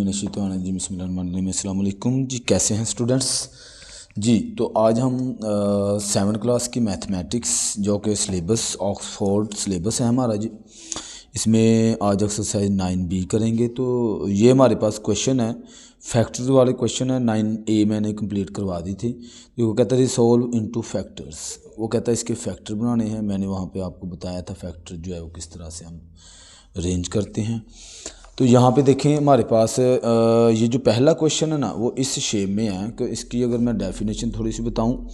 बिस्मिल्लाहिर्रहमानिर्रहीम अस्सलाम वालेकुम जी। कैसे हैं स्टूडेंट्स जी। तो आज हम 7 क्लास की मैथमेटिक्स जो कि सिलेबस ऑक्सफोर्ड सिलेबस है हमारा जी, इसमें आज एक्सरसाइज 9B करेंगे। तो ये हमारे पास क्वेश्चन है, फैक्टर्स वाले क्वेश्चन है। 9A मैंने कंप्लीट करवा दी थी। तो वो कहता है रिसोल्व इनटू फैक्टर्स, वो कहता है इसके फैक्टर बनाने हैं। मैंने वहाँ पे आपको बताया था फैक्टर जो है वो किस तरह से हम अरेंज करते हैं। तो यहाँ पे देखें हमारे पास ये जो पहला क्वेश्चन है ना वो इस शेप में है कि इसकी अगर मैं डेफिनेशन थोड़ी सी बताऊँ,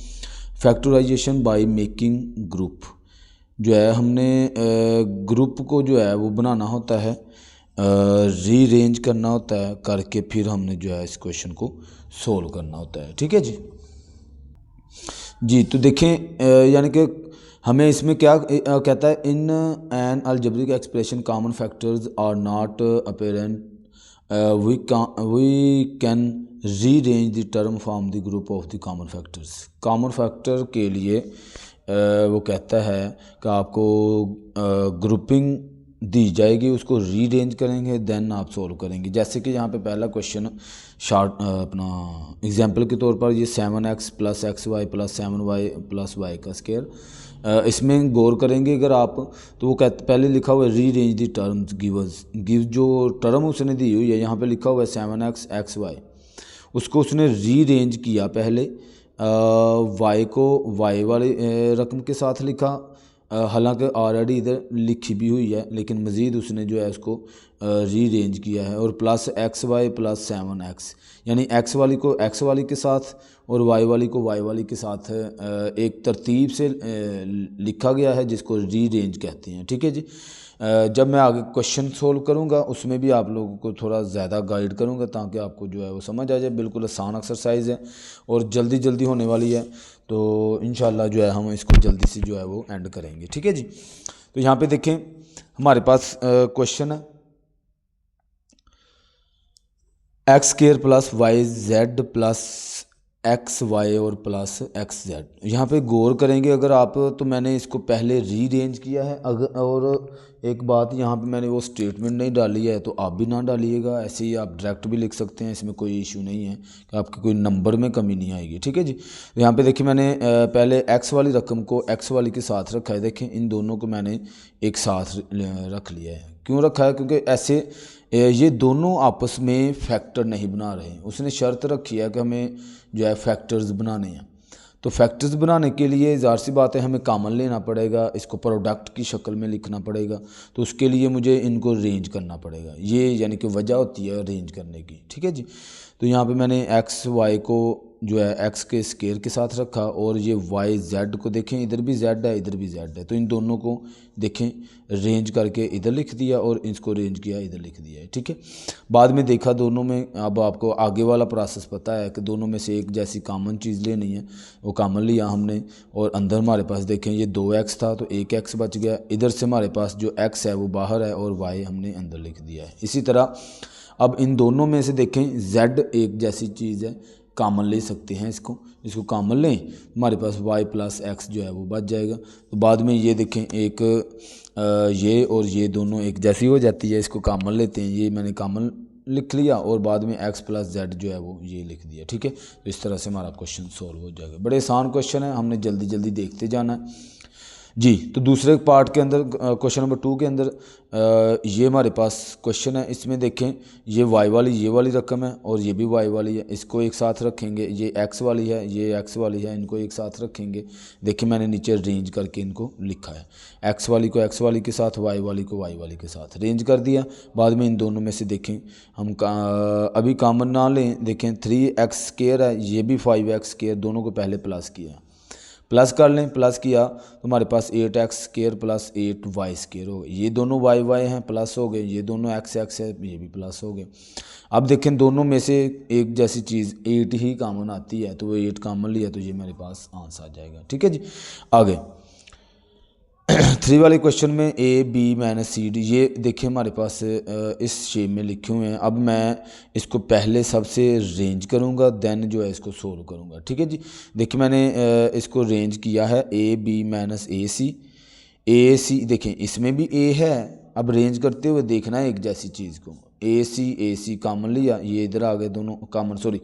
फैक्टराइजेशन बाय मेकिंग ग्रुप, जो है हमने ग्रुप को जो है वो बनाना होता है, रीअरेंज करना होता है, करके फिर हमने जो है इस क्वेश्चन को सोल्व करना होता है। ठीक है जी। जी तो देखें यानी कि हमें इसमें क्या कहता है, in an algebraic expression common factors are not apparent, we can rearrange the term from the group of the common factors. Common factor के लिए वो कहता है कि आपको ग्रुपिंग दी जाएगी, उसको रीअरेंज करेंगे, देन आप सोल्व करेंगे। जैसे कि यहाँ पे पहला क्वेश्चन शार्ट अपना एग्जांपल के तौर पर ये 7x + xy + 7y + y का स्क्वायर, इसमें गौर करेंगे अगर आप, तो वो कहते पहले लिखा हुआ है rearrange the terms givers, give जो टर्म उसने दी हुई है यहाँ पे लिखा हुआ है 7x xy, उसको उसने रीअरेंज किया पहले, y को y वाले रकम के साथ लिखा, हालांकि ऑलरेडी इधर लिखी भी हुई है, लेकिन मज़ीद उसने जो है उसको रीअरेंज किया है, और +xy + 7x, यानी x वाली को x वाली के साथ और y वाली को y वाली के साथ एक तरतीब से लिखा गया है, जिसको रीअरेंज कहते हैं। ठीक है जी। जब मैं आगे क्वेश्चन सोल्व करूंगा उसमें भी आप लोगों को थोड़ा ज़्यादा गाइड करूंगा ताकि आपको जो है वो समझ आ जाए। बिल्कुल आसान एक्सरसाइज है और जल्दी जल्दी होने वाली है, तो इंशाल्लाह जो है हम इसको जल्दी से जो है वो एंड करेंगे। ठीक है जी। तो यहाँ पे देखें हमारे पास क्वेश्चन है x² + yz + xy और +xz। यहाँ पे गौर करेंगे अगर आप, तो मैंने इसको पहले रीअरेंज किया है। अगर और एक बात यहाँ पे मैंने वो स्टेटमेंट नहीं डाली है, तो आप भी ना डालिएगा, ऐसे ही आप डायरेक्ट भी लिख सकते हैं, इसमें कोई इशू नहीं है कि आपके कोई नंबर में कमी नहीं आएगी। ठीक है जी। तो यहाँ पे देखिए मैंने पहले x वाली रकम को x वाली के साथ रखा है। देखें इन दोनों को मैंने एक साथ रख लिया है। क्यों रखा है? क्योंकि ऐसे ये दोनों आपस में फैक्टर नहीं बना रहे। उसने शर्त रखी है कि हमें जो है फैक्टर्स बनाने हैं, तो फैक्टर्स बनाने के लिए ज़ाहिर सी बात है हमें कॉमन लेना पड़ेगा, इसको प्रोडक्ट की शक्ल में लिखना पड़ेगा, तो उसके लिए मुझे इनको रेंज करना पड़ेगा। ये यानी कि वजह होती है रेंज करने की। ठीक है जी। तो यहाँ पे मैंने एक्स वाई को जो है एक्स के स्क्वायर के साथ रखा, और ये वाई जेड को देखें, इधर भी जेड है इधर भी जेड है, तो इन दोनों को देखें रेंज करके इधर लिख दिया और इसको रेंज किया इधर लिख दिया है। ठीक है। बाद में देखा दोनों में, अब आपको आगे वाला प्रोसेस पता है कि दोनों में से एक जैसी कॉमन चीज़ लेनी है, वो कॉमन लिया हमने, और अंदर हमारे पास देखें ये 2x था तो 1x बच गया। इधर से हमारे पास जो x है वो बाहर है और y हमने अंदर लिख दिया है। इसी तरह अब इन दोनों में से देखें z एक जैसी चीज़ है, कॉमन ले सकते हैं, इसको कॉमन लें, हमारे पास y + x जो है वो बच जाएगा। तो बाद में ये देखें एक ये और ये दोनों एक जैसी हो जाती है, इसको कॉमन लेते हैं, ये मैंने कॉमन लिख लिया, और बाद में x + z जो है वो ये लिख दिया। ठीक है। तो इस तरह से हमारा क्वेश्चन सॉल्व हो जाएगा। बड़े आसान क्वेश्चन है, हमने जल्दी जल्दी देखते जाना है जी। तो दूसरे पार्ट के अंदर क्वेश्चन नंबर 2 के अंदर ये हमारे पास क्वेश्चन है, इसमें देखें ये ये वाली रकम है और ये भी y वाली है, इसको एक साथ रखेंगे, ये x वाली है ये x वाली है, इनको एक साथ रखेंगे। देखिए मैंने नीचे रेंज करके इनको लिखा है, x वाली को x वाली के साथ, y वाली को y वाली के साथ रेंज कर दिया। बाद में इन दोनों में से देखें हम अभी कॉमन ना लें, देखें 3x² है, ये भी 5x², दोनों को पहले प्लस किया, प्लस कर लें, प्लस किया तो हमारे पास 8x² + 8y² हो गए, ये दोनों y हैं प्लस हो गए, ये दोनों x है ये भी प्लस हो गए। अब देखें दोनों में से एक जैसी चीज़ 8 ही कॉमन आती है, तो वो 8 कॉमन लिया तो ये मेरे पास आंसर आ जाएगा। ठीक है जी। आगे 3 वाले क्वेश्चन में a b - c d, ये देखिए हमारे पास इस शेप में लिखे हुए हैं। अब मैं इसको पहले सबसे रेंज करूँगा, देन जो है इसको सोल्व करूँगा। ठीक है जी। देखिए मैंने इसको रेंज किया है a b - ac, देखें इसमें भी a है। अब रेंज करते हुए देखना है एक जैसी चीज़ को, ए सी कॉमन लिया, ये इधर आ गए दोनों कॉमन, सॉरी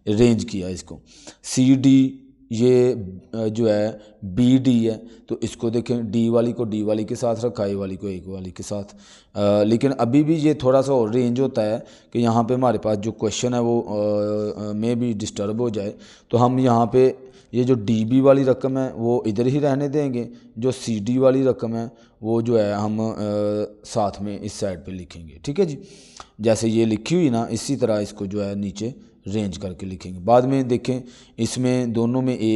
रेंज किया इसको। सी डी ये जो है बी डी है, तो इसको देखें डी वाली को डी वाली के साथ रखा, ए वाली को ए वाली के साथ। लेकिन अभी भी ये थोड़ा सा और रेंज होता है कि यहाँ पे हमारे पास जो क्वेश्चन है वो में भी डिस्टर्ब हो जाए, तो हम यहाँ पे ये जो डी बी वाली रकम है वो इधर ही रहने देंगे, जो सी डी वाली रकम है वो जो है हम साथ में इस साइड पे लिखेंगे। ठीक है जी, जैसे ये लिखी हुई ना इसी तरह इसको जो है नीचे रेंज करके लिखेंगे। बाद में देखें इसमें दोनों में ए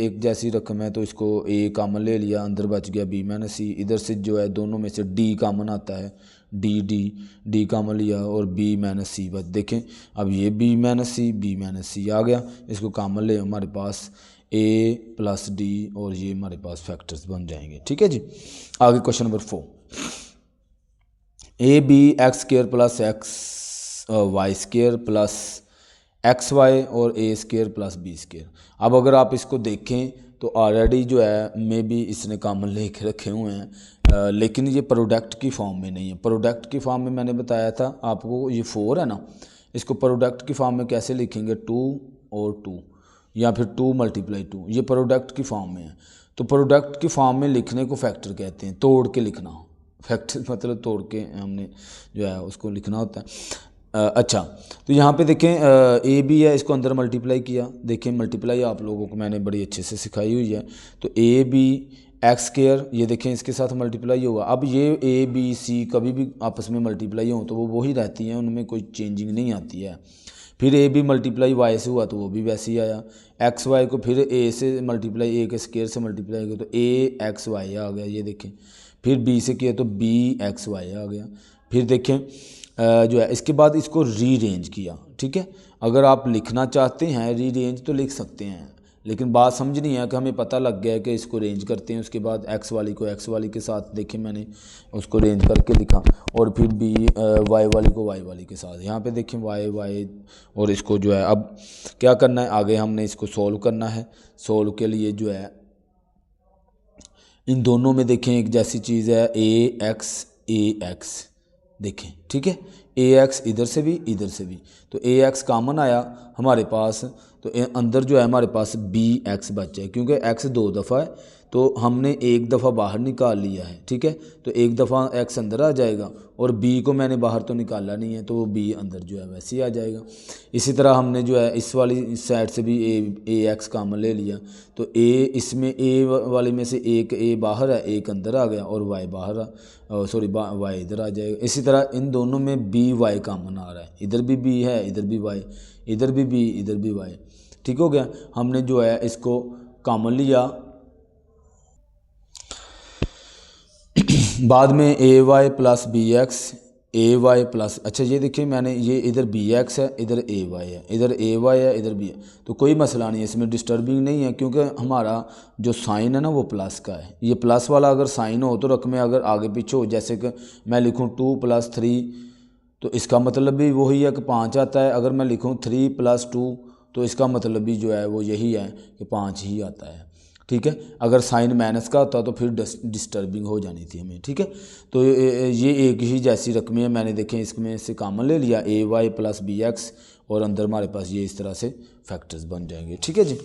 एक जैसी रकम है, तो इसको ए कॉमन ले लिया, अंदर बच गया बी माइनस सी। इधर से जो है दोनों में से डी कॉमन आता है, डी कॉमन लिया और बी माइनस सी बच। देखें अब ये बी माइनस सी आ गया, इसको कॉमन ले हमारे पास ए प्लस डी और ये हमारे पास फैक्टर्स बन जाएंगे। ठीक है जी, आगे question number 4, A B X square plus X Y square plus X Y और A square plus B square. अब अगर आप इसको देखें तो ऑलरेडी जो है मे बी इसने कॉमन लेके रखे हुए हैं, लेकिन ये प्रोडक्ट की फॉर्म में नहीं है। प्रोडक्ट की फॉर्म में मैंने बताया था आपको, ये 4 है ना, इसको प्रोडक्ट की फॉर्म में कैसे लिखेंगे, 2 और 2 या फिर 2 × 2, ये प्रोडक्ट की फॉर्म में है। तो प्रोडक्ट की फॉर्म में लिखने को फैक्टर कहते हैं, तोड़ के लिखना। फैक्टर मतलब तोड़ के हमने जो है उसको लिखना होता है। अच्छा, तो यहाँ पे देखें ए बी है, इसको अंदर मल्टीप्लाई किया। देखें मल्टीप्लाई आप लोगों को मैंने बड़ी अच्छे से सिखाई हुई है। तो ए बी एक्स स्क्वायर, ये देखें इसके साथ मल्टीप्लाई होगा। अब ये ए बी सी कभी भी आपस में मल्टीप्लाई हो तो वो वही रहती हैं, उनमें कोई चेंजिंग नहीं आती है। फिर ए बी मल्टीप्लाई वाई से हुआ तो वो भी वैसे ही आया। एक्स वाई को फिर ए से मल्टीप्लाई, ए के स्क्वायर से मल्टीप्लाई किया तो ए एक्स वाई आ गया, ये देखें। फिर बी से किया तो बी एक्स वाई आ गया। फिर देखें जो है इसके बाद इसको रीअरेंज किया। ठीक है, अगर आप लिखना चाहते हैं रीअरेंज तो लिख सकते हैं, लेकिन बात समझनी है कि हमें पता लग गया है कि इसको रेंज करते हैं। उसके बाद एक्स वाली को एक्स वाली के साथ देखें मैंने उसको रेंज करके लिखा, और फिर बी वाई वाली को वाई वाली के साथ। यहाँ पे देखें वाई और इसको जो है अब क्या करना है, आगे हमने इसको सोल्व करना है। सोल्व के लिए जो है इन दोनों में देखें एक जैसी चीज़ है, ए एक्स देखें। ठीक है, ए एक्स इधर से भी इधर से भी, तो ए एक्स कॉमन आया हमारे पास, तो अंदर जो है हमारे पास बी एक्स बचा है, क्योंकि एक्स 2 दफ़ा है तो हमने एक दफ़ा बाहर निकाल लिया है। ठीक है, तो एक दफ़ा एक्स अंदर आ जाएगा और बी को मैंने बाहर तो निकाला नहीं है, तो वो बी अंदर जो है वैसे ही आ जाएगा। इसी तरह हमने जो है इस वाली साइड से भी ए एक्स कॉमन ले लिया, तो ए इसमें ए वाले में से एक ए बाहर है, एक अंदर आ गया, और वाई बाहर वाई इधर आ जाएगा। इसी तरह इन दोनों में बी वाई कॉमन आ रहा है, इधर भी बी है, इधर भी वाई, इधर भी बी, इधर भी वाई। ठीक हो गया, हमने जो है इसको कॉमन लिया। बाद में ए वाई प्लस बी एक्स, ए वाई प्लस, अच्छा ये देखिए मैंने ये इधर बी एक्स है, इधर ए वाई है, इधर ए वाई है, इधर बी है, तो कोई मसला नहीं है, इसमें डिस्टर्बिंग नहीं है, क्योंकि हमारा जो साइन है ना वो प्लस का है। ये प्लस वाला अगर साइन हो तो रकमें अगर आगे पीछे हो, जैसे कि मैं लिखूँ 2 + 3 तो इसका मतलब भी वही है कि 5 आता है। अगर मैं लिखूँ 3 + 2 तो इसका मतलब भी जो है वो यही है कि 5 ही आता है। ठीक है, अगर साइन माइनस का होता तो फिर डिस्टर्बिंग हो जानी थी हमें। ठीक है, तो ये एक ही जैसी रकमें हैं, मैंने देखें इसमें से कॉमन ले लिया, ए वाई प्लस बी एक्स, और अंदर हमारे पास ये इस तरह से फैक्टर्स बन जाएंगे। ठीक है जी,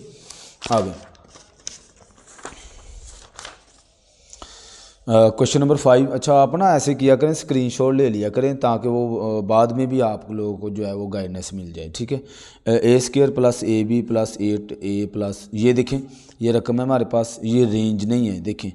आगे क्वेश्चन नंबर 5। अच्छा, आप ना ऐसे किया करें, स्क्रीनशॉट ले लिया करें ताकि वो बाद में भी आप लोगों को जो है वो गाइडेंस मिल जाए। ठीक है, A square plus A B plus 8a plus, ये देखें ये रकम है हमारे पास, ये रेंज नहीं है। देखें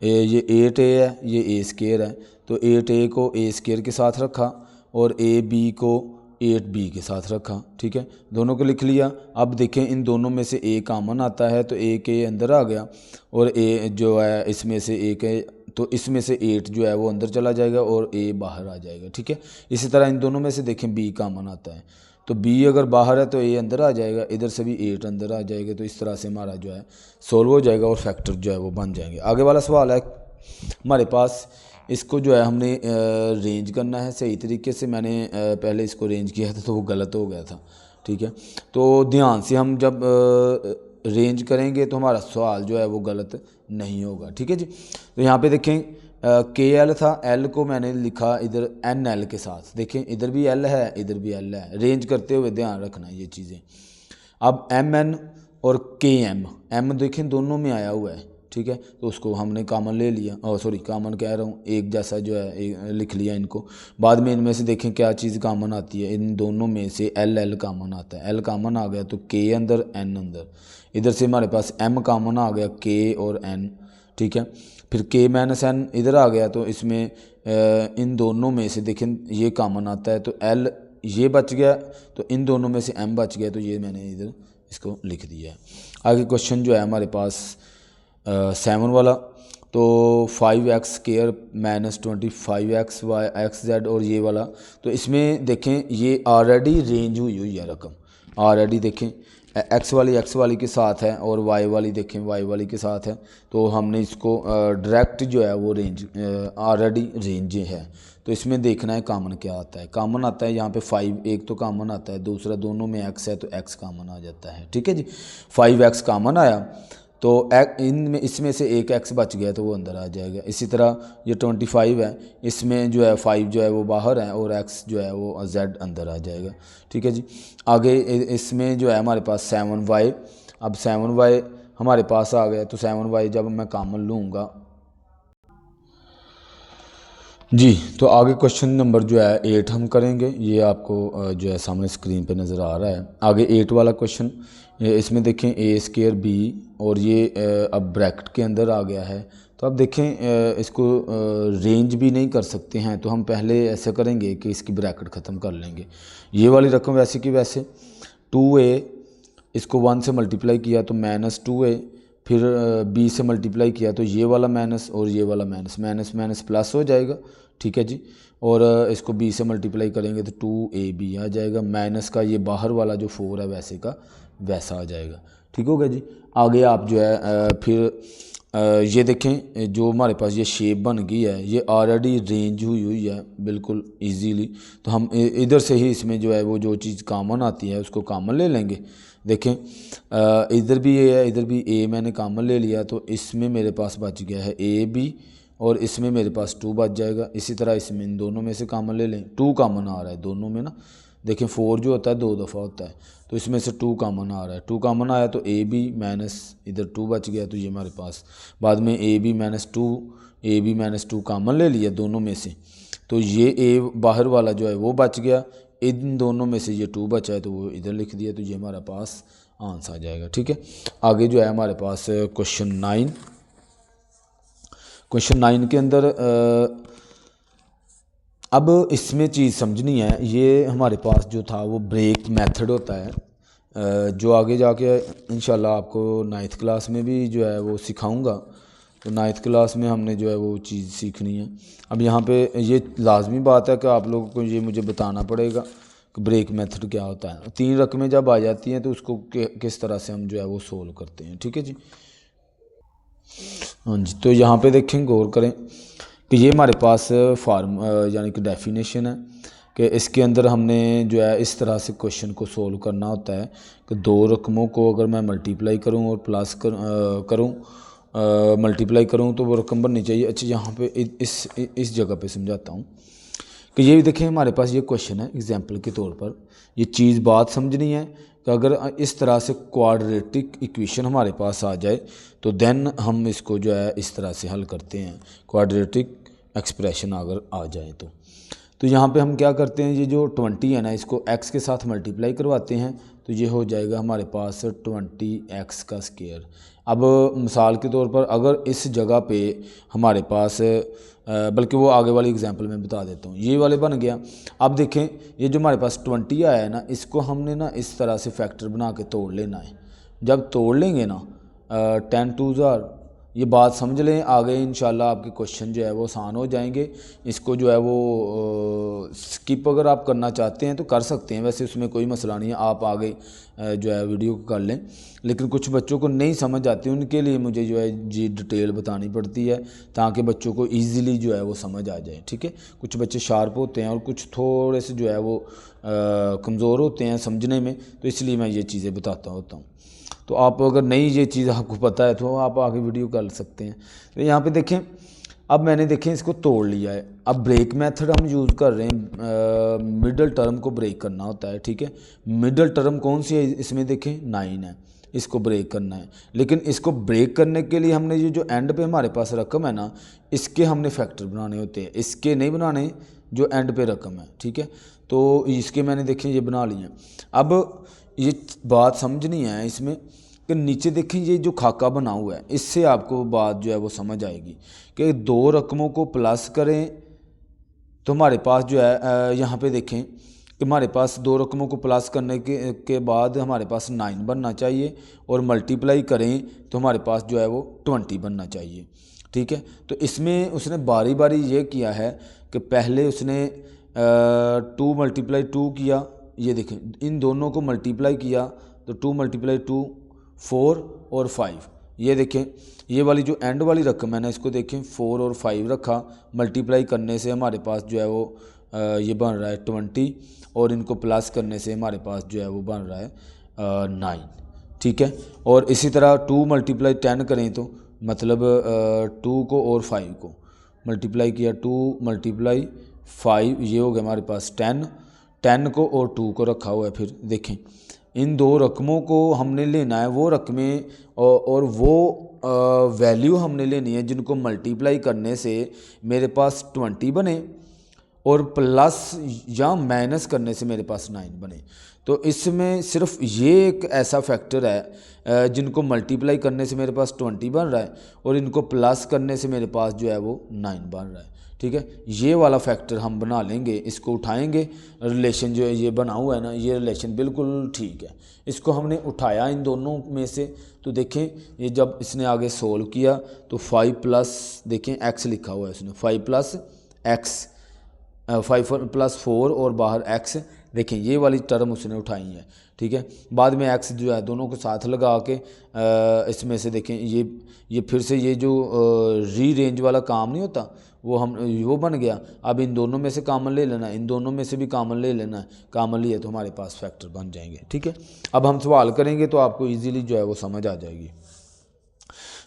ये 8a है, ये ए स्क्वायर है, तो 8a को ए स्क्वायर के साथ रखा और ए बी को 8b के साथ रखा। ठीक है, दोनों को लिख लिया। अब देखें इन दोनों में से ए कॉमन आता है, तो ए के अंदर आ गया, और ए जो है इसमें से एक है, तो इसमें से 8 जो है वो अंदर चला जाएगा और ए बाहर आ जाएगा। ठीक है, इसी तरह इन दोनों में से देखें बी कॉमन आता है, तो बी अगर बाहर है तो ए अंदर आ जाएगा, इधर से भी 8 अंदर आ जाएगा। तो इस तरह से हमारा जो है सोल्व हो जाएगा और फैक्टर जो है वो बन जाएंगे। आगे वाला सवाल है हमारे पास, इसको जो है हमने रेंज करना है सही तरीके से। मैंने पहले इसको रेंज किया था तो वो गलत हो गया था। ठीक है, तो ध्यान से हम जब रेंज करेंगे तो हमारा सवाल जो है वो गलत नहीं होगा। ठीक है जी, तो यहाँ पे देखें के एल था, एल को मैंने लिखा इधर एन एल के साथ। देखें इधर भी एल है, इधर भी एल है, रेंज करते हुए ध्यान रखना ये चीज़ें। अब एम एन और के एम, एम देखें दोनों में आया हुआ है, ठीक है, तो उसको हमने कॉमन ले लिया, और सॉरी कॉमन कह रहा हूँ, एक जैसा जो है लिख लिया इनको। बाद में इनमें से देखें क्या चीज़ कॉमन आती है, इन दोनों में से एल एल कॉमन आता है, एल कॉमन आ गया तो के अंदर एन अंदर, इधर से हमारे पास एम कॉमन आ गया के और एन, ठीक है, फिर के माइनस एन इधर आ गया, तो इसमें इन दोनों में से देखें ये कॉमन आता है, तो एल ये बच गया, तो इन दोनों में से एम बच गया, तो ये मैंने इधर इसको लिख दिया है। आगे क्वेश्चन जो है हमारे पास 7 वाला, तो 5x square minus 25x Y X Z, और ये वाला, तो इसमें देखें ये ऑलरेडी रेंज हुई है रकम, ऑलरेडी देखें एक्स वाली के साथ है और वाई वाली देखें वाई वाली के साथ है, तो हमने इसको डायरेक्ट जो है वो रेंज ऑलरेडी रेंज है, तो इसमें देखना है कॉमन क्या आता है। कॉमन आता है यहाँ पे 5, एक तो कॉमन आता है, दूसरा दोनों में x है तो x कॉमन आ जाता है, ठीक है जी। 5x कॉमन आया तो इनमें इसमें से एक x बच गया तो वो अंदर आ जाएगा। इसी तरह ये 25 है, इसमें जो है 5 जो है वो बाहर है और x जो है वो z अंदर आ जाएगा, ठीक है जी। आगे इसमें जो है हमारे पास 7y, अब 7y हमारे पास आ गया, तो 7y जब मैं कॉमन लूँगा जी, तो आगे क्वेश्चन नंबर जो है 8 हम करेंगे, ये आपको जो है सामने स्क्रीन पे नज़र आ रहा है। आगे 8 वाला क्वेश्चन, इसमें देखें ए स्क्वायर बी, और ये अब ब्रैकेट के अंदर आ गया है, तो अब देखें इसको रेंज भी नहीं कर सकते हैं, तो हम पहले ऐसा करेंगे कि इसकी ब्रैकेट ख़त्म कर लेंगे। ये वाली रकम वैसे की वैसे 2a, इसको 1 से मल्टीप्लाई किया तो -2a, फिर b से मल्टीप्लाई किया तो ये वाला माइनस और ये वाला माइनस, माइनस माइनस प्लस हो जाएगा, ठीक है जी। और इसको b से मल्टीप्लाई करेंगे तो 2ab आ जाएगा, माइनस का ये बाहर वाला जो 4 है वैसे का वैसा आ जाएगा, ठीक हो गया जी। आगे आप जो है फिर ये देखें जो हमारे पास ये शेप बन गई है, ये ऑलरेडी रेंज हुई है बिल्कुल इजीली, तो हम इधर से ही इसमें जो है वो जो चीज़ कॉमन आती है उसको कॉमन ले लेंगे। देखें इधर भी ए है, इधर भी ए मैंने कॉमन ले लिया, तो इसमें मेरे पास बच गया है ए बी, और इसमें मेरे पास 2 बच जाएगा। इसी तरह इसमें इन दोनों में से कॉमन ले लें, 2 कॉमन आ रहा है दोनों में ना, देखें 4 जो होता है 2 दफ़ा होता है, तो इसमें से 2 कॉमन आ रहा है, 2 कॉमन आया तो ए बी माइनस इधर 2 बच गया, तो ये हमारे पास बाद में ए बी माइनस 2 कॉमन ले लिया दोनों में से, तो ये ए बाहर वाला जो है वो बच गया, इन दोनों में से ये 2 बचा है तो वो इधर लिख दिया, तो ये हमारे पास आंसर आ जाएगा, ठीक है। आगे जो है हमारे पास क्वेश्चन 9 के अंदर अब इसमें चीज़ समझनी है, ये हमारे पास जो था वो ब्रेक मेथड होता है, जो आगे जाके इंशाल्लाह आपको 9th क्लास में भी जो है वो सिखाऊंगा, तो 9th क्लास में हमने जो है वो चीज़ सीखनी है। अब यहाँ पे ये लाजमी बात है कि आप लोगों को ये मुझे बताना पड़ेगा कि ब्रेक मेथड क्या होता है। 3 रकमें जब आ जाती हैं तो उसको किस तरह से हम जो है वो सोल्व करते हैं, ठीक है जी। हाँ जी, तो यहाँ पे देखें गौर करें कि ये हमारे पास फार्म यानी कि डेफिनेशन है कि इसके अंदर हमने जो है इस तरह से क्वेश्चन को सोल्व करना होता है कि 2 रकमों को अगर मैं मल्टीप्लाई करूं और प्लस करूं मल्टीप्लाई करूं तो वो रकम बननी चाहिए। अच्छा, यहाँ पे इस जगह पे समझाता हूँ कि ये देखें हमारे पास ये क्वेश्चन है एग्जाम्पल के तौर पर, ये चीज़ बात समझनी है कि अगर इस तरह से क्वाड्रेटिक इक्वेशन हमारे पास आ जाए तो देन हम इसको जो है इस तरह से हल करते हैं, क्वाड्रेटिक एक्सप्रेशन अगर आ जाए तो यहाँ पे हम क्या करते हैं, ये जो 20 है ना इसको x के साथ मल्टीप्लाई करवाते हैं, तो ये हो जाएगा हमारे पास 20x का स्क्वायर। अब मिसाल के तौर पर अगर इस जगह पे हमारे पास बल्कि वो आगे वाली एग्जांपल में बता देता हूँ, ये वाले बन गया। अब देखें ये जो हमारे पास 20 आया है ना, इसको हमने ना इस तरह से फैक्टर बना के तोड़ लेना है। जब तोड़ लेंगे ना 10 2 ये बात समझ लें, आगे इंशाल्लाह आपके क्वेश्चन जो है वो आसान हो जाएंगे। इसको जो है वो स्किप अगर आप करना चाहते हैं तो कर सकते हैं, वैसे उसमें कोई मसला नहीं है, आप आगे जो है वीडियो को कर लें। लेकिन कुछ बच्चों को नहीं समझ आती, उनके लिए मुझे जो है जी डिटेल बतानी पड़ती है ताकि बच्चों को ईज़िली जो है वो समझ आ जाए, ठीक है। कुछ बच्चे शार्प होते हैं और कुछ थोड़े से जो है वो कमज़ोर होते हैं समझने में, तो इसलिए मैं ये चीज़ें बताता होता हूँ। तो आप अगर नई ये चीज़ आपको पता है तो आप आगे वीडियो कर सकते हैं। तो यहाँ पे देखें अब मैंने देखें इसको तोड़ लिया है। अब ब्रेक मेथड हम यूज़ कर रहे हैं, मिडल टर्म को ब्रेक करना होता है, ठीक है। मिडल टर्म कौन सी है इसमें, देखें 9 है, इसको ब्रेक करना है। लेकिन इसको ब्रेक करने के लिए हमने ये जो एंड पे हमारे पास रकम है ना, इसके हमने फैक्टर बनाने होते हैं, इसके नहीं बनाने जो एंड पे रकम है, ठीक है। तो इसके मैंने देखें ये बना लिए हैं। अब ये बात समझनी है इसमें कि नीचे देखें ये जो खाका बना हुआ है, इससे आपको बात जो है वो समझ आएगी कि दो रकमों को प्लस करें तो हमारे पास जो है यहाँ पे देखें कि हमारे पास दो रकमों को प्लस करने के बाद हमारे पास 9 बनना चाहिए, और मल्टीप्लाई करें तो हमारे पास जो है वो 20 बनना चाहिए, ठीक है। तो इसमें उसने बारी बारी ये किया है कि पहले उसने 2 × 2 किया, ये देखें इन दोनों को मल्टीप्लाई किया तो 2 × 2 4 और 5, ये देखें ये वाली जो एंड वाली रकम है ना, इसको देखें 4 और 5 रखा, मल्टीप्लाई करने से हमारे पास जो है वो ये बन रहा है 20, और इनको प्लस करने से हमारे पास जो है वो बन रहा है 9, ठीक है। और इसी तरह 2 × 10 करें तो मतलब 2 को और 5 को मल्टीप्लाई किया, 2 × 5 ये हो गया हमारे पास 10 को और 2 को रखा हुआ है। फिर देखें इन दो रकमों को हमने लेना है, वो रकमें और वो वैल्यू हमने लेनी है जिनको मल्टीप्लाई करने से मेरे पास 20 बने और प्लस या माइनस करने से मेरे पास 9 बने। तो इसमें सिर्फ ये एक ऐसा फैक्टर है जिनको मल्टीप्लाई करने से मेरे पास 20 बन रहा है और इनको प्लस करने से मेरे पास जो है वो 9 बन रहा है, ठीक है। ये वाला फैक्टर हम बना लेंगे, इसको उठाएंगे, रिलेशन जो है ये बना हुआ है ना, ये रिलेशन बिल्कुल ठीक है। इसको हमने उठाया इन दोनों में से, तो देखें ये जब इसने आगे सोल्व किया तो 5 + देखें x लिखा हुआ है इसने, 5 + x 5 + 4 और बाहर x, देखें ये वाली टर्म उसने उठाई है, ठीक है। बाद में x जो है दोनों को साथ लगा के इसमें से देखें ये फिर से ये जो रीअरेंज वाला काम नहीं होता वो बन गया। अब इन दोनों में से कॉमन ले लेना है, इन दोनों में से भी कॉमन ले लेना है, कॉमन लिए तो हमारे पास फैक्टर बन जाएंगे, ठीक है। अब हम सवाल करेंगे तो आपको ईजीली जो है वो समझ आ जाएगी।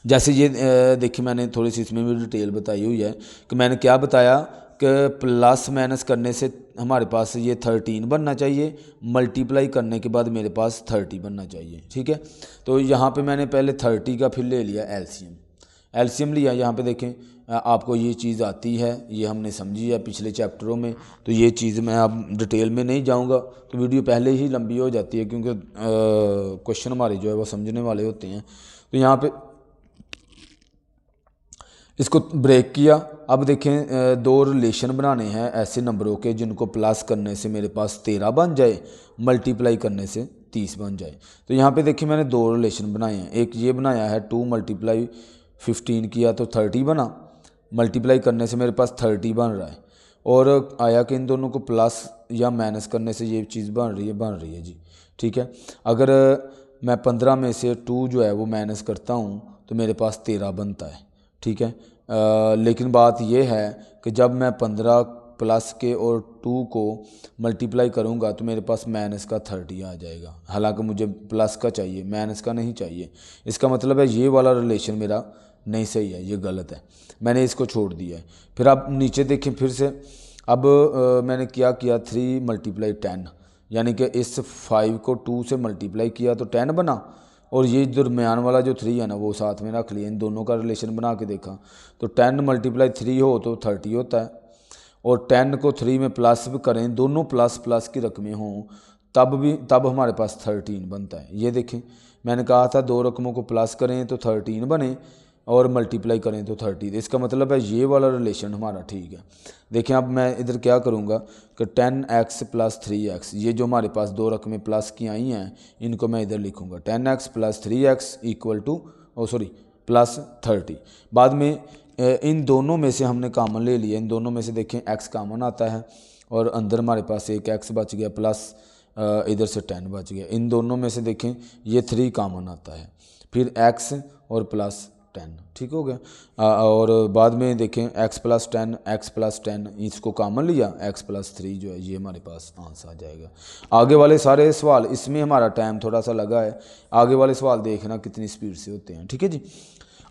जैसे ये देखिए मैंने थोड़ी सी इसमें भी डिटेल बताई हुई है कि मैंने क्या बताया कि प्लस माइनस करने से हमारे पास ये 13 बनना चाहिए, मल्टीप्लाई करने के बाद मेरे पास 30 बनना चाहिए, ठीक है। तो यहाँ पे मैंने पहले 30 का फिर ले लिया एलसीएम लिया। यहाँ पे देखें आपको ये चीज़ आती है, ये हमने समझी है पिछले चैप्टरों में, तो ये चीज़ मैं अब डिटेल में नहीं जाऊँगा, तो वीडियो पहले ही लंबी हो जाती है क्योंकि क्वेश्चन हमारे जो है वो समझने वाले होते हैं। तो यहाँ पे इसको ब्रेक किया। अब देखें दो रिलेशन बनाने हैं ऐसे नंबरों के जिनको प्लस करने से मेरे पास 13 बन जाए, मल्टीप्लाई करने से 30 बन जाए। तो यहाँ पे देखिए मैंने दो रिलेशन बनाए हैं, एक ये बनाया है 2 × 15 किया तो 30 बना, मल्टीप्लाई करने से मेरे पास 30 बन रहा है, और आया कि इन दोनों को प्लस या माइनस करने से ये चीज़ बन रही है जी, ठीक है। अगर मैं 15 में से 2 जो है वो माइनस करता हूँ तो मेरे पास 13 बनता है, ठीक है। लेकिन बात यह है कि जब मैं 15 प्लस के और 2 को मल्टीप्लाई करूंगा तो मेरे पास माइनस का 30 आ जाएगा, हालांकि मुझे प्लस का चाहिए, माइनस का नहीं चाहिए। इसका मतलब है ये वाला रिलेशन मेरा नहीं सही है, ये गलत है, मैंने इसको छोड़ दिया है। फिर आप नीचे देखें फिर से, अब मैंने क्या किया 3 × 10, यानी कि इस 5 को 2 से मल्टीप्लाई किया तो 10 बना, और ये दरमियान वाला जो 3 है ना वो साथ में रख लिया। इन दोनों का रिलेशन बना के देखा तो 10 × 3 हो तो 30 होता है, और 10 को 3 में प्लस भी करें, दोनों प्लस प्लस की रकमें हों तब हमारे पास 13 बनता है। ये देखें मैंने कहा था दो रकमों को प्लस करें तो 13 बने और मल्टीप्लाई करें तो 30, इसका मतलब है ये वाला रिलेशन हमारा ठीक है। देखें अब मैं इधर क्या करूँगा कि 10x + 3x, ये जो हमारे पास दो रकमें प्लस की आई हैं इनको मैं इधर लिखूँगा 10x + 3x + 30। बाद में इन दोनों में से हमने कॉमन ले लिया, इन दोनों में से देखें x कॉमन आता है और अंदर हमारे पास एक x बच गया, प्लस इधर से 10 बच गया। इन दोनों में से देखें ये 3 कॉमन आता है, फिर x और प्लस 10, ठीक हो गया। और बाद में देखें x + 10 इसको कॉमन लिया, x + 3 जो है ये हमारे पास आंसर आ जाएगा। आगे वाले सारे सवाल, इसमें हमारा टाइम थोड़ा सा लगा है, आगे वाले सवाल देखना कितनी स्पीड से होते हैं, ठीक है जी।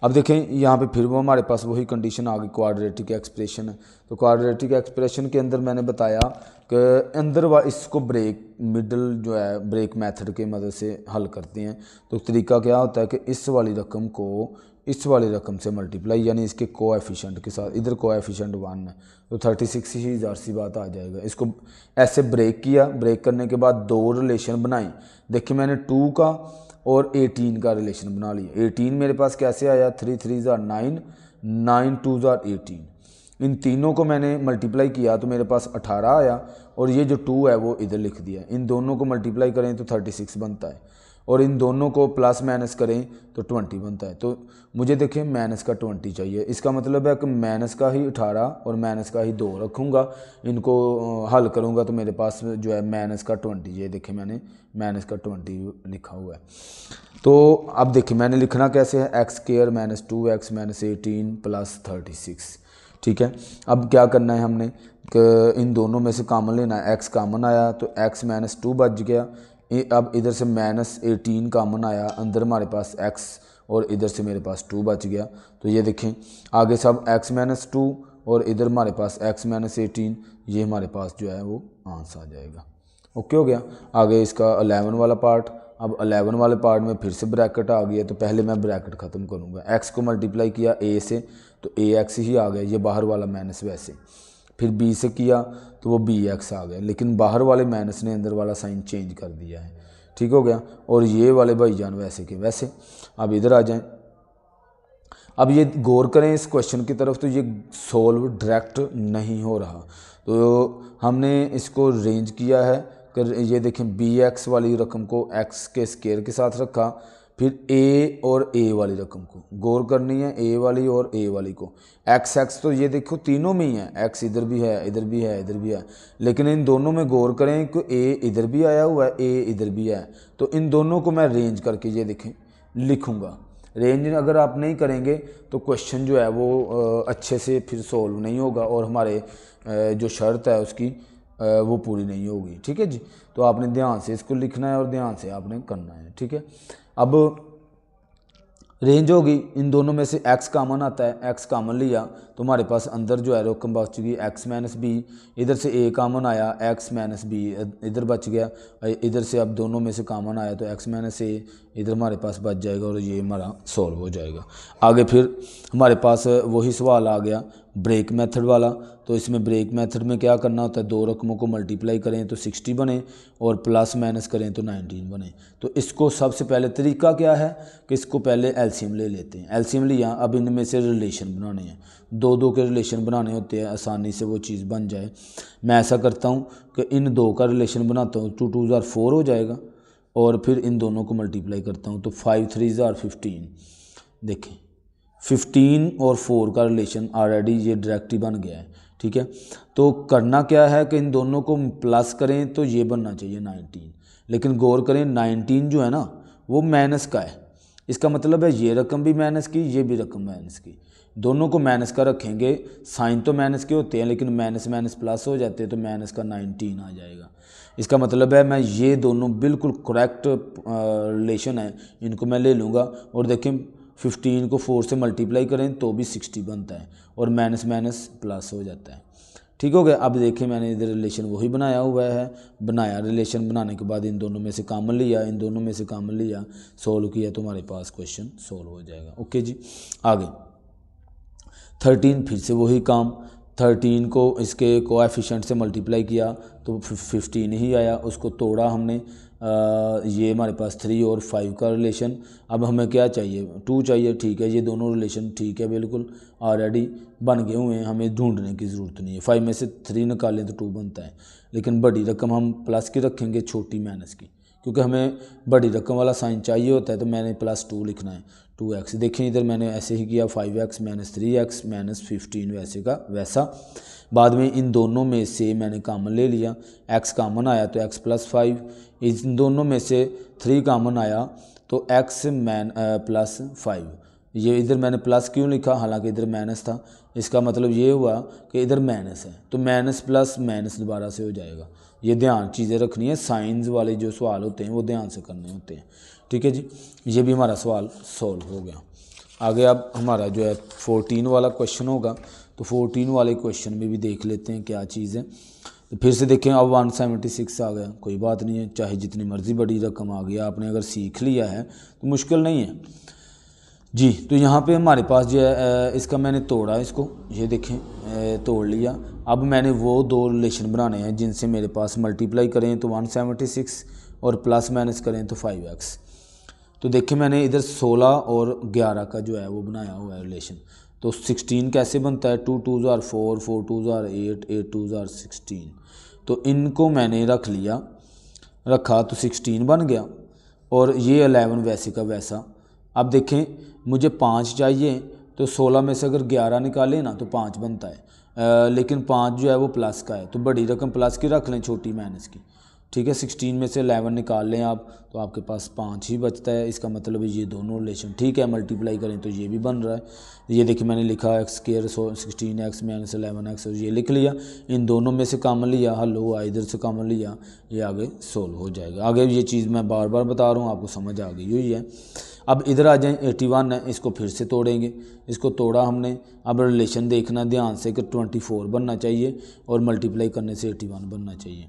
अब देखें यहाँ पे फिर वो हमारे पास वही कंडीशन आ गई, क्वाड्रेटिक एक्सप्रेशन है। तो क्वाड्रेटिक एक्सप्रेशन के अंदर मैंने बताया कि अंदर इसको ब्रेक मिडल जो है ब्रेक मेथड के मदद से हल करते हैं। तो तरीका क्या होता है कि इस वाली रकम को इस वाली रकम से मल्टीप्लाई यानी इसके कोएफिशिएंट के साथ, इधर कोएफिशिएंट 1 है तो 36 ही ज़ाहिर सी बात आ जाएगा। इसको ऐसे ब्रेक किया, ब्रेक करने के बाद दो रिलेशन बनाई। देखिए मैंने 2 का और 18 का रिलेशन बना लिया। 18 मेरे पास कैसे आया, 3 3 ज़ार 9, 9 2 ज़ार 18। इन तीनों को मैंने मल्टीप्लाई किया तो मेरे पास 18 आया और ये जो 2 है वो इधर लिख दिया। इन दोनों को मल्टीप्लाई करें तो 36 बनता है और इन दोनों को प्लस माइनस करें तो 20 बनता है। तो मुझे देखिए माइनस का 20 चाहिए। इसका मतलब है कि माइनस का ही 18 और माइनस का ही 2 रखूँगा, इनको हल करूँगा तो मेरे पास जो है माइनस का 20, ये देखिए मैंने माइनस का 20 लिखा हुआ है। तो अब देखिए मैंने लिखना कैसे है, x square minus 2x minus 18 plus 36। ठीक है, अब क्या करना है हमने कि इन दोनों में से कॉमन लेना है। एक्स कॉमन आया तो x माइनस 2 बच गया। अब इधर से माइनस 18 कॉमन आया, अंदर हमारे पास x और इधर से मेरे पास 2 बच गया। तो ये देखें आगे सब x माइनस 2 और इधर हमारे पास x माइनस 18, ये हमारे पास जो है वो आंसर आ जाएगा। ओके हो गया। आगे इसका 11 वाला पार्ट। अब 11 वाले पार्ट में फिर से ब्रैकेट आ गया तो पहले मैं ब्रैकेट ख़त्म करूँगा। x को मल्टीप्लाई किया a से तो ax ही आ गया, ये बाहर वाला माइनस वैसे। फिर b से किया तो वो bx आ गया, लेकिन बाहर वाले माइनस ने अंदर वाला साइन चेंज कर दिया है। ठीक हो गया। और ये वाले भाईजान वैसे के वैसे। अब इधर आ जाएं। अब ये गौर करें इस क्वेश्चन की तरफ, तो ये सॉल्व डायरेक्ट नहीं हो रहा। तो हमने इसको रेंज किया है कि ये देखें bx वाली रकम को x के स्क्वायर के साथ रखा, फिर a और a वाली रकम को गौर करनी है, a वाली और a वाली को। x तो ये देखो तीनों में ही है, x इधर भी है, इधर भी है, इधर भी है, लेकिन इन दोनों में गौर करें कि a इधर भी आया हुआ है, a इधर भी है। तो इन दोनों को मैं रेंज करके ये देखें लिखूँगा। रेंज अगर आप नहीं करेंगे तो क्वेश्चन जो है वो अच्छे से फिर सोल्व नहीं होगा और हमारे जो शर्त है उसकी वो पूरी नहीं होगी। ठीक है जी। तो आपने ध्यान से इसको लिखना है और ध्यान से आपने करना है। ठीक है। अब रेंज होगी, इन दोनों में से x कॉमन आता है, x कॉमन लिया तो हमारे पास अंदर जो है रकम बच चुकी x माइनस बी। इधर से a कॉमन आया, x माइनस बी इधर बच गया। इधर से अब दोनों में से कॉमन आया तो x माइनस a इधर हमारे पास बच जाएगा और ये हमारा सॉल्व हो जाएगा। आगे फिर हमारे पास वही सवाल आ गया ब्रेक मेथड वाला। तो इसमें ब्रेक मेथड में क्या करना होता है, दो रकमों को मल्टीप्लाई करें तो 60 बने और प्लस माइनस करें तो 19 बने। तो इसको सबसे पहले तरीका क्या है कि इसको पहले एलसीएम ले लेते हैं। एलसीएम लिया, अब इनमें से रिलेशन बनाने हैं, दो दो के रिलेशन बनाने होते हैं, आसानी से वो चीज़ बन जाए। मैं ऐसा करता हूँ कि इन दो का रिलेशन बनाता हूँ, 2 2 ज़ार 4 हो जाएगा और फिर इन दोनों को मल्टीप्लाई करता हूँ तो 5 3 ज़ार 15। देखें 15 और 4 का रिलेशन ऑलरेडी ये डायरेक्ट ही बन गया है। ठीक है। तो करना क्या है कि इन दोनों को प्लस करें तो ये बनना चाहिए 19, लेकिन गौर करें 19 जो है ना वो माइनस का है। इसका मतलब है ये रकम भी माइनस की, ये भी रकम माइनस की, दोनों को माइनस का रखेंगे। साइन तो माइनस के होते हैं लेकिन माइनस माइनस प्लस हो जाते हैं तो माइनस का 19 आ जाएगा। इसका मतलब है मैं ये दोनों बिल्कुल करेक्ट रिलेशन है, इनको मैं ले लूँगा और देखें 15 को 4 से मल्टीप्लाई करें तो भी 60 बनता है और माइनस माइनस प्लस हो जाता है। ठीक हो गया। अब देखिए मैंने इधर रिलेशन वही बनाया हुआ है, बनाया रिलेशन बनाने के बाद इन दोनों में से कॉमन लिया, इन दोनों में से कॉमन लिया, सोल्व किया तो हमारे पास क्वेश्चन सोल्व हो जाएगा। ओके जी। आगे 13 फिर से वही काम, 13 को इसके कोएफिशिएंट से मल्टीप्लाई किया तो 15 ही आया, उसको तोड़ा हमने। ये हमारे पास 3 और 5 का रिलेशन। अब हमें क्या चाहिए, 2 चाहिए। ठीक है, ये दोनों रिलेशन ठीक है बिल्कुल ऑलरेडी बन गए हुए हैं, हमें ढूंढने की ज़रूरत नहीं है। 5 में से 3 निकालें तो 2 बनता है, लेकिन बड़ी रकम हम प्लस की रखेंगे, छोटी माइनस की, क्योंकि हमें बड़ी रकम वाला साइन चाहिए होता है। तो मैंने +2 लिखना है, 2x। देखें इधर मैंने ऐसे ही किया, 5x माइनस 3x माइनस 15 वैसे का वैसा। बाद में इन दोनों में से मैंने कॉमन ले लिया, x कॉमन आया तो x + 5, इन दोनों में से 3 कॉमन आया तो x + 5। ये इधर मैंने प्लस क्यों लिखा, हालांकि इधर माइनस था। इसका मतलब ये हुआ कि इधर माइनस है तो माइनस प्लस माइनस दोबारा से हो जाएगा। ये ध्यान चीज़ें रखनी है, साइंस वाले जो सवाल होते हैं वो ध्यान से करने होते हैं। ठीक है जी। ये भी हमारा सवाल सॉल्व हो गया। आगे अब हमारा जो है 14 वाला क्वेश्चन होगा, तो 14 वाले क्वेश्चन में भी देख लेते हैं क्या चीज़ है। तो फिर से देखें, अब 176 आ गया, कोई बात नहीं है, चाहे जितनी मर्ज़ी बड़ी रकम आ गई, आपने अगर सीख लिया है तो मुश्किल नहीं है जी। तो यहाँ पे हमारे पास जो है इसका मैंने तोड़ा, इसको ये देखें तोड़ लिया। अब मैंने वो दो रिलेशन बनाने हैं जिनसे मेरे पास मल्टीप्लाई करें तो 176 और प्लस माइनस करें तो 5x। तो देखिए मैंने इधर 16 और 11 का जो है वो बनाया हुआ है रिलेशन। तो 16 कैसे बनता है, 2 2 ज़ार 4, 4 2 ज़ार 8, 8 2 ज़ार 16। तो इनको मैंने रखा तो 16 बन गया, और ये 11 वैसे का वैसा। अब देखें मुझे 5 चाहिए, तो 16 में से अगर 11 निकालें ना तो 5 बनता है, लेकिन 5 जो है वो प्लस का है, तो बड़ी रकम प्लस की रख लें, छोटी माइनस की, ठीक है। 16 में से 11 निकाल लें आप, तो आपके पास 5 ही बचता है। इसका मतलब ये दोनों रिलेशन ठीक है, मल्टीप्लाई करें तो ये भी बन रहा है। ये देखिए मैंने लिखा x square 16x minus 11x, और ये लिख लिया, इन दोनों में से कॉमन लिया, हल हुआ, इधर से कॉमन लिया, ये आगे सोल्व हो जाएगा। आगे ये चीज़ मैं बार बार बता रहा हूँ, आपको समझ आ गई हुई है। अब इधर आ जाएं, 81 है, इसको फिर से तोड़ेंगे, इसको तोड़ा हमने। अब रिलेशन देखना ध्यान से कि 24 बनना चाहिए और मल्टीप्लाई करने से 81 बनना चाहिए।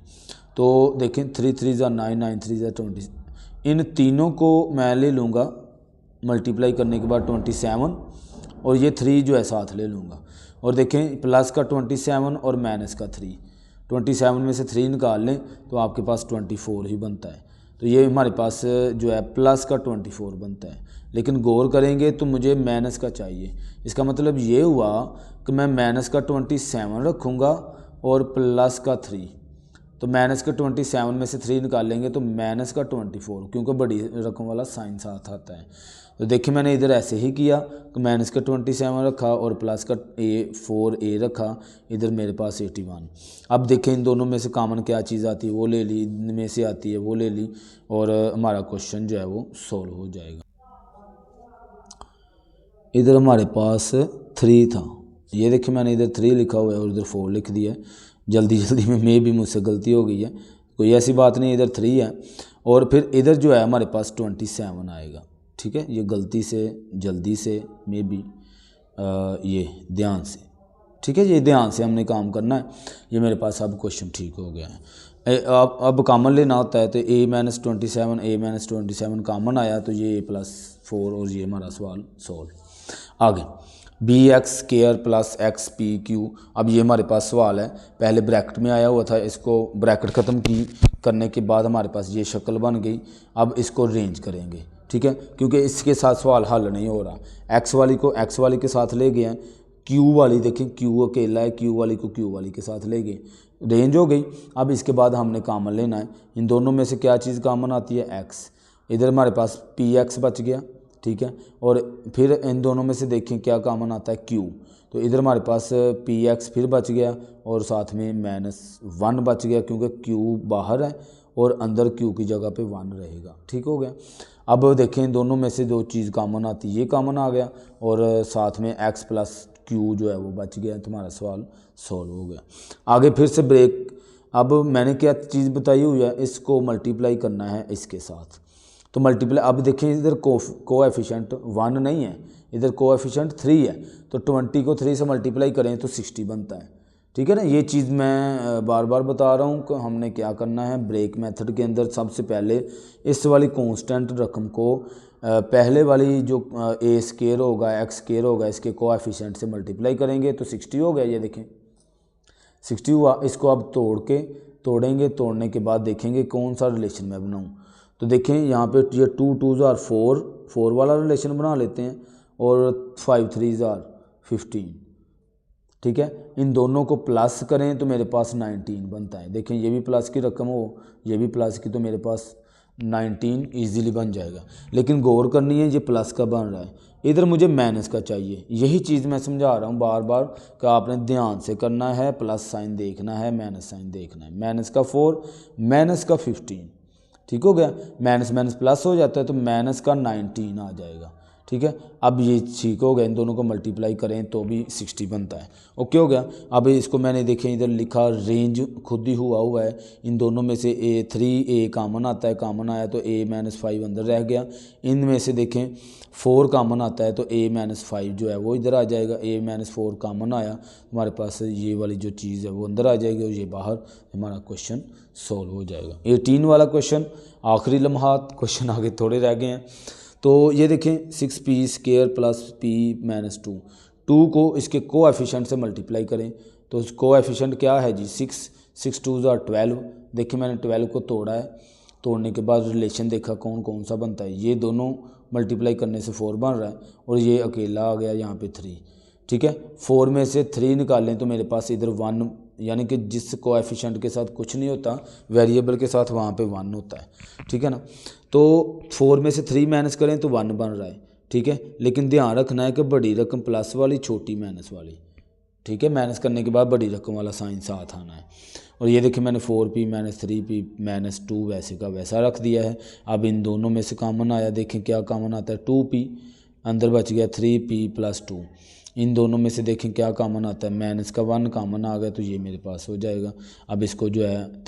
तो देखें 3 3 ज़ा 9, 9 3 ज़ा 20, इन तीनों को मैं ले लूँगा मल्टीप्लाई करने के बाद 27, और ये 3 जो है साथ ले लूँगा। और देखें प्लस का 27 और माइनस का 3, 27 में से 3 निकाल लें तो आपके पास 24 ही बनता है। तो ये हमारे पास जो है प्लस का 24 बनता है, लेकिन गौर करेंगे तो मुझे माइनस का चाहिए। इसका मतलब ये हुआ कि मैं माइनस का 27 रखूँगा और प्लस का 3, तो माइनस के 27 में से 3 निकालेंगे तो माइनस का 24, क्योंकि बड़ी रकम वाला साइन साथ आता है। तो देखिए मैंने इधर ऐसे ही किया कि माइनस का 27 रखा और प्लस का 4a रखा, इधर मेरे पास 81। अब देखें इन दोनों में से कॉमन क्या चीज़ आती है वो ले ली, इनमें से आती है वो ले ली, और हमारा क्वेश्चन जो है वो सोल्व हो जाएगा। इधर हमारे पास 3 था, ये देखिए मैंने इधर 3 लिखा हुआ है और इधर 4 लिख दिया है, जल्दी में भी मुझसे गलती हो गई है, कोई ऐसी बात नहीं, इधर 3 है। और फिर इधर जो है हमारे पास 27 आएगा, ठीक है। ये गलती से जल्दी से में भी ये ध्यान से, ठीक है, ये ध्यान से हमने काम करना है। ये मेरे पास अब क्वेश्चन ठीक हो गया है। अब कॉमन लेना होता है, तो a माइनस 27 कॉमन आया, तो ये a+4, और ये हमारा सवाल सोल्व। आगे bx² प्लस xpq, अब ये हमारे पास सवाल है, पहले ब्रैकेट में आया हुआ था, इसको ब्रैकेट ख़त्म करने के बाद हमारे पास ये शक्ल बन गई। अब इसको रेंज करेंगे, ठीक है, क्योंकि इसके साथ सवाल हल नहीं हो रहा। x वाली को x वाली के साथ ले गए हैं, q वाली देखें q अकेला है, q वाली को q वाली के साथ ले गए, रेंज हो गई। अब इसके बाद हमने कॉमन लेना है, इन दोनों में से क्या चीज़ कॉमन आती है, x। इधर हमारे पास px बच गया, ठीक है, और फिर इन दोनों में से देखें क्या कॉमन आता है, q। तो इधर हमारे पास px फिर बच गया, और साथ में -1 बच गया, क्योंकि q बाहर है और अंदर q की जगह पे 1 रहेगा, ठीक हो गया। अब देखें दोनों में से 2 चीज़ कॉमन आती है, ये कॉमन आ गया, और साथ में x प्लस q जो है वो बच गया, तुम्हारा सवाल सॉल्व हो गया। आगे फिर से ब्रेक, अब मैंने क्या चीज़ बताई हुई है, इसको मल्टीप्लाई करना है इसके साथ, तो मल्टीप्लाई। अब देखें इधर कोएफिशिएंट 1 नहीं है, इधर कोएफिशिएंट 3 है, तो 20 को 3 से मल्टीप्लाई करें तो 60 बनता है, ठीक है ना। ये चीज़ मैं बार बार बता रहा हूँ कि हमने क्या करना है, ब्रेक मेथड के अंदर सबसे पहले इस वाली कांस्टेंट रकम को पहले वाली जो a² होगा x² होगा, इसके कोएफिशिएंट से मल्टीप्लाई करेंगे तो 60 हो गया। ये देखें 60 हुआ, इसको अब तोड़ेंगे, तोड़ने के बाद देखेंगे कौन सा रिलेशन मैं बनाऊँ। तो देखें यहाँ पे ये 2 2 ज़ार 4 वाला रिलेशन बना लेते हैं, और 5 3 ज़ार 15, ठीक है। इन दोनों को प्लस करें तो मेरे पास 19 बनता है। देखें ये भी प्लस की रकम हो, ये भी प्लस की, तो मेरे पास 19 इजीली बन जाएगा। लेकिन गौर करनी है, ये प्लस का बन रहा है, इधर मुझे माइनस का चाहिए। यही चीज़ मैं समझा रहा हूँ बार बार कि आपने ध्यान से करना है, प्लस साइन देखना है, माइनस साइन देखना है। माइनस का 4, माइनस का 15, ठीक हो गया। माइनस माइनस प्लस हो जाता है, तो माइनस का 19 आ जाएगा, ठीक है। अब ये ठीक हो गया, इन दोनों को मल्टीप्लाई करें तो भी 60 बनता है। ओके हो गया। अब इसको मैंने देखें इधर लिखा रेंज खुद ही हुआ है, इन दोनों में से A कामन आता है, कामन आया तो A-5 अंदर रह गया। इनमें से देखें 4 कामन आता है तो A-5 जो है वो इधर आ जाएगा। A-4 कामन आया, हमारे पास ये वाली जो चीज़ है वो अंदर आ जाएगी और ये बाहर, हमारा क्वेश्चन सॉल्व हो जाएगा। 18 वाला क्वेश्चन, आखिरी लम्हात, क्वेश्चन आगे थोड़े रह गए हैं। तो ये देखें 6p² + p-2, 2 को इसके कोएफिशिएंट से मल्टीप्लाई करें तो कोएफिशिएंट क्या है जी 6 2 12। देखिए मैंने 12 को तोड़ा है, तोड़ने के बाद रिलेशन देखा कौन कौन सा बनता है, ये दोनों मल्टीप्लाई करने से 4 बन रहा है और ये अकेला आ गया यहाँ पे 3। ठीक है, 4 में से 3 निकालें तो मेरे पास इधर 1, यानी कि जिस कोएफिशिएंट के साथ कुछ नहीं होता वेरिएबल के साथ वहाँ पे 1 होता है। ठीक है ना, तो 4 में से 3 माइनस करें तो 1 बन रहा है। ठीक है, लेकिन ध्यान रखना है कि बड़ी रकम प्लस वाली, छोटी माइनस वाली। ठीक है, माइनस करने के बाद बड़ी रकम वाला साइन साथ आना है। और ये देखिए मैंने 4p - 3p - 2 वैसे का वैसा रख दिया है। अब इन दोनों में से कॉमन आया, देखें क्या कॉमन आता है 2p, अंदर बच गया 3p + 2। इन दोनों में से देखें क्या कॉमन आता है, माइनस का 1 कॉमन आ गया तो ये मेरे पास हो जाएगा। अब इसको जो है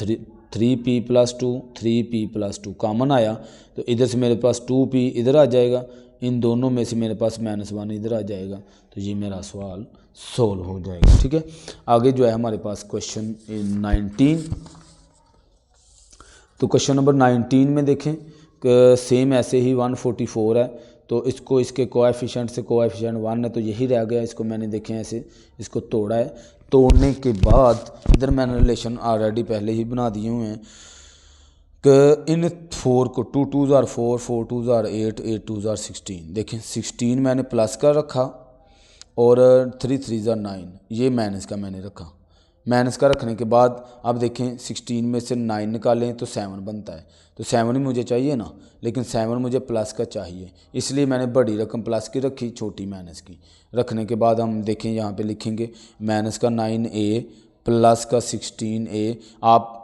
3p + 2, 3p + 2 कॉमन आया तो इधर से मेरे पास 2p इधर आ जाएगा, इन दोनों में से मेरे पास -1 इधर आ जाएगा, तो ये मेरा सवाल सोल्व हो जाएगा। ठीक है, आगे जो है हमारे पास क्वेश्चन 19। तो क्वेश्चन नंबर 19 में देखें सेम ऐसे ही 144 है, तो इसको इसके कोएफिशिएंट से कोएफिशिएंट 1 है तो यही रह गया। इसको मैंने देखें ऐसे इसको तोड़ा है, तोड़ने के बाद इधर मैंने रिलेशन ऑलरेडी पहले ही बना दिए हुए हैं कि इन 4 को 2 2 4 4 2 8 8 2 16। देखें 16 मैंने प्लस का रखा और 3 3 9, ये माइनस का मैंने रखा। माइनस का रखने के बाद अब देखें 16 में से 9 निकालें तो 7 बनता है, तो 7 ही मुझे चाहिए ना, लेकिन 7 मुझे प्लस का चाहिए, इसलिए मैंने बड़ी रकम प्लस की रखी, छोटी माइनस की। रखने के बाद हम देखें यहाँ पे लिखेंगे माइनस का 9a प्लस का 16a। आप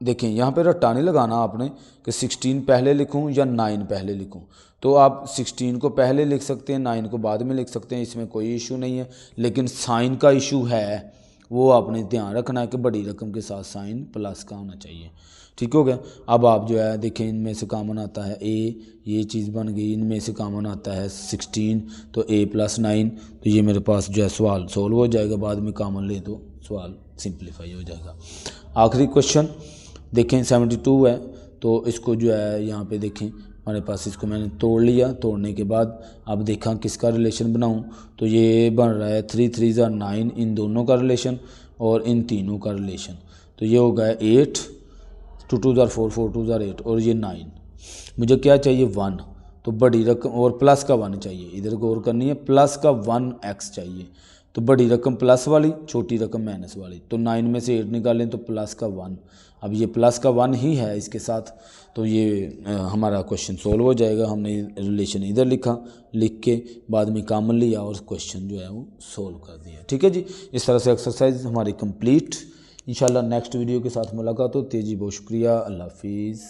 देखें यहाँ पे रट्टा नहीं लगाना आपने कि 16 पहले लिखूँ या 9 पहले लिखूँ, तो आप 16 को पहले लिख सकते हैं, 9 को बाद में लिख सकते हैं, इसमें कोई इशू नहीं है। लेकिन साइन का इशू है, वो आपने ध्यान रखना है कि बड़ी रकम के साथ साइन प्लस का होना चाहिए। ठीक हो गया। अब आप जो है देखें इनमें से कॉमन आता है a, ये चीज़ बन गई। इनमें से कॉमन आता है 16 तो a + 9, तो ये मेरे पास जो है सवाल सोल्व हो जाएगा। बाद में कॉमन ले तो सवाल सिंप्लीफाई हो जाएगा। आखिरी क्वेश्चन देखें 72 है, तो इसको जो है यहाँ पे देखें हमारे पास, इसको मैंने तोड़ लिया। तोड़ने के बाद अब देखा किसका रिलेशन बनाऊं, तो ये बन रहा है 3 3 9, इन दोनों का रिलेशन और इन तीनों का रिलेशन, तो ये होगा 8 2 2 4 4 2 8 और ये 9। मुझे क्या चाहिए 1, तो बड़ी रकम और प्लस का 1 चाहिए, इधर गौर करनी है, प्लस का 1x चाहिए, तो बड़ी रकम प्लस वाली, छोटी रकम माइनस वाली। तो 9 में से 8 निकालें तो प्लस का 1, अब ये प्लस का 1 ही है इसके साथ, तो ये हमारा क्वेश्चन सोल्व हो जाएगा। हमने रिलेशन इधर लिखा, लिख के बाद में कॉमन लिया और क्वेश्चन जो है वो सोल्व कर दिया। ठीक है जी, इस तरह से एक्सरसाइज हमारी कंप्लीट। इंशाल्लाह नेक्स्ट वीडियो के साथ मुलाकात होती है जी। बहुत शुक्रिया, अल्लाह हाफिज़।